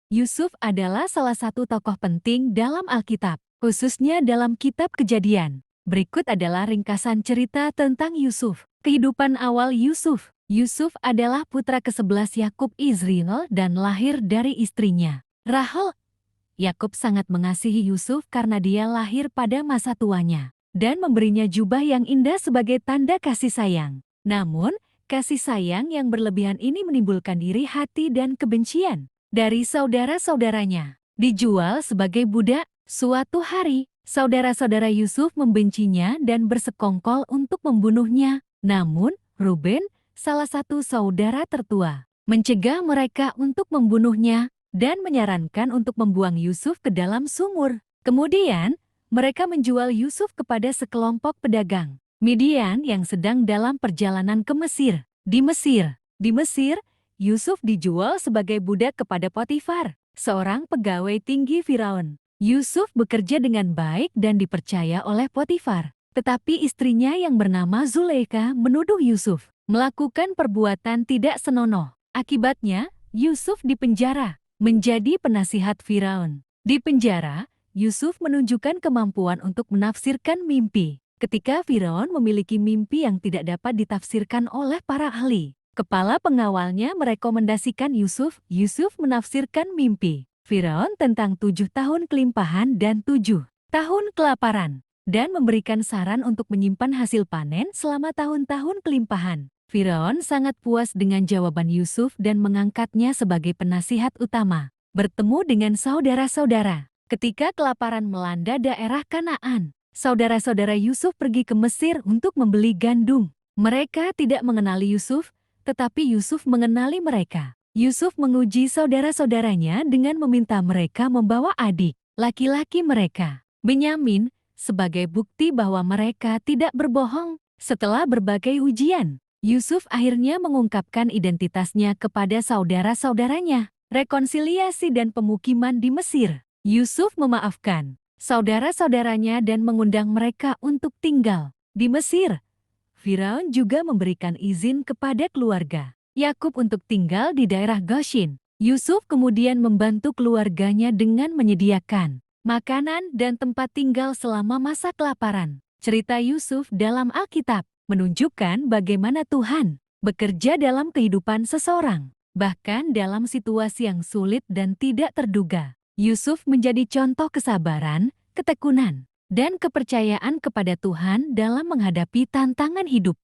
Yusuf adalah salah satu tokoh penting dalam Alkitab, khususnya dalam Kitab Kejadian. Berikut adalah ringkasan cerita tentang Yusuf. Kehidupan awal Yusuf. Yusuf adalah putra ke-11 Yakub Israel dan lahir dari istrinya, Rahel. Yakub sangat mengasihi Yusuf karena dia lahir pada masa tuanya dan memberinya jubah yang indah sebagai tanda kasih sayang. Namun, kasih sayang yang berlebihan ini menimbulkan iri hati dan kebencian dari saudara-saudaranya. Dijual sebagai budak, suatu hari, saudara-saudara Yusuf membencinya dan bersekongkol untuk membunuhnya. Namun, Ruben, salah satu saudara tertua, mencegah mereka untuk membunuhnya dan menyarankan untuk membuang Yusuf ke dalam sumur. Kemudian, mereka menjual Yusuf kepada sekelompok pedagang Midian yang sedang dalam perjalanan ke Mesir. Di Mesir, Yusuf dijual sebagai budak kepada Potifar, seorang pegawai tinggi Firaun. Yusuf bekerja dengan baik dan dipercaya oleh Potifar. Tetapi istrinya yang bernama Zulaikha menuduh Yusuf melakukan perbuatan tidak senonoh. Akibatnya, Yusuf dipenjara, menjadi penasihat Firaun. Di penjara, Yusuf menunjukkan kemampuan untuk menafsirkan mimpi. Ketika Firaun memiliki mimpi yang tidak dapat ditafsirkan oleh para ahli, kepala pengawalnya merekomendasikan Yusuf menafsirkan mimpi Firaun tentang 7 tahun kelimpahan dan 7 tahun kelaparan, dan memberikan saran untuk menyimpan hasil panen selama tahun-tahun kelimpahan. Firaun sangat puas dengan jawaban Yusuf dan mengangkatnya sebagai penasihat utama. Bertemu dengan saudara-saudara. Ketika kelaparan melanda daerah Kanaan, saudara-saudara Yusuf pergi ke Mesir untuk membeli gandum. Mereka tidak mengenali Yusuf, tetapi Yusuf mengenali mereka. Yusuf menguji saudara-saudaranya dengan meminta mereka membawa adik laki-laki mereka, Benyamin, sebagai bukti bahwa mereka tidak berbohong. Setelah berbagai ujian, Yusuf akhirnya mengungkapkan identitasnya kepada saudara-saudaranya. Rekonsiliasi dan pemukiman di Mesir. Yusuf memaafkan saudara-saudaranya dan mengundang mereka untuk tinggal di Mesir. Firaun juga memberikan izin kepada keluarga Yakub untuk tinggal di daerah Goshen. Yusuf kemudian membantu keluarganya dengan menyediakan makanan dan tempat tinggal selama masa kelaparan. Cerita Yusuf dalam Alkitab menunjukkan bagaimana Tuhan bekerja dalam kehidupan seseorang, bahkan dalam situasi yang sulit dan tidak terduga. Yusuf menjadi contoh kesabaran, ketekunan, dan kepercayaan kepada Tuhan dalam menghadapi tantangan hidup.